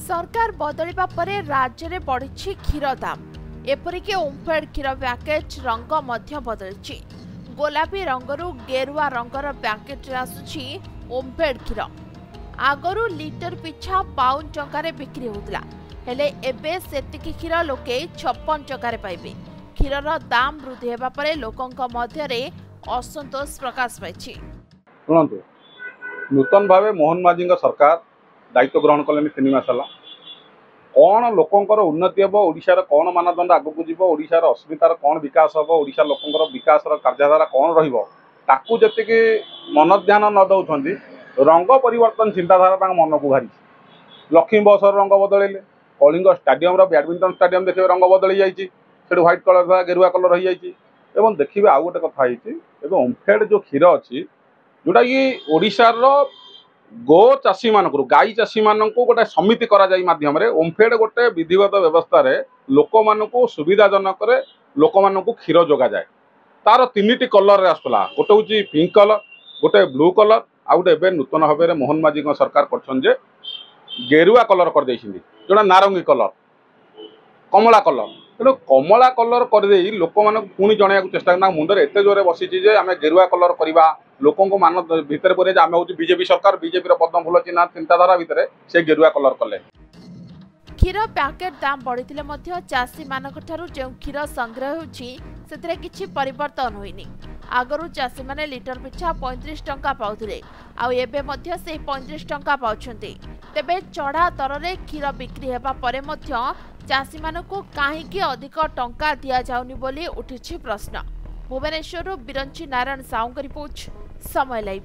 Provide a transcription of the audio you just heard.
सरकार बदलिबा परे राज्य में बढ़ी क्षीर दाम। एपरिक ओमफेड क्षीर पैकेज रंग मध्य बदलिछि। गोलापी रंगरू गेरुआ रंगर पैकेट आसुछि ओमफेड क्षीर। आगरू लिटर पिछा 52 टंकार बिक्री होउतला, हेले एबे सेतिकी क्षीर लोके 56 टंकार पाइबे। क्षीरर दाम वृद्धि हेबा परे लोकंक मध्यरे असंतोष प्रकाश पाइछि। शुणु, नूतन भावे मोहन माझी सरकार दायित्व ग्रहण कले 3 मास है। कौन लोकंर उन्नति हम, ओडिशार कौन मानदंड आगक जीव, ओडिशार अस्मितार कौन विकास हम, ओडिशा लोकंर विकास कार्याधारा कौन रही जी मन ध्यान न दौरान रंग परिवर्तन चिंताधारा मन को भारी। लक्ष्मी बसर रंग बदलैले, कलिंग स्टाडियम बैडमिंटन स्टाडियम देखिए रंग बदल जाइए, व्हाइट कलर था गेरुआ कलर हो जाए। देखिए आउ गोटे कथा ओमफेड जो क्षीर अच्छी जोटा कि ओडिशार गो चाषी मानक गाई चाषी मानक गोटे समिति माध्यम ओमफेड गोटे विधिवत व्यवस्था लोक मानक सुविधाजनक लोक मानक क्षीर जोगा जाए। तार 3टी कलर आसला, गोटे हूँ पिंक कलर, गोटे ब्लू कलर, आ गए नूतन भाव में मोहन माझी सरकार कर गेरुआ कलर कर जोटा नारंगी कलर कमला कलर। तेणु कमला कलर कर लोक मान पुणी जन चेष्टा करना मुंडे एत जोरे बसी आम गेरुआ कलर करवा लोक मान भितर पूरे आम हूँ बीजेपी सरकार, बीजेपी पद्म फूल चिन्ह चिंताधारा भितर से गेरुआ कलर कले। क्षीर पैकेट दाम बढ़िथिले मध्य चाषी मानक ठारू जो क्षीर संग्रह होछि सेतरे किछि परिवर्तन होइनी। आगरू चाषी माने लिटर पिछा 35 टंका पाउथिले, आउ एबे मध्य से 35 टंका पाउछन्ते। तेबे चढ़ा दर रे क्षीर बिक्री हेबा परे मध्य चाषी मानकु काहेकि अधिक टंका दिया जाउनी बोली उठिछि प्रश्न। भुवनेश्वर बिरंची नारायण साउंग रिपोर्ट, समय लाइव।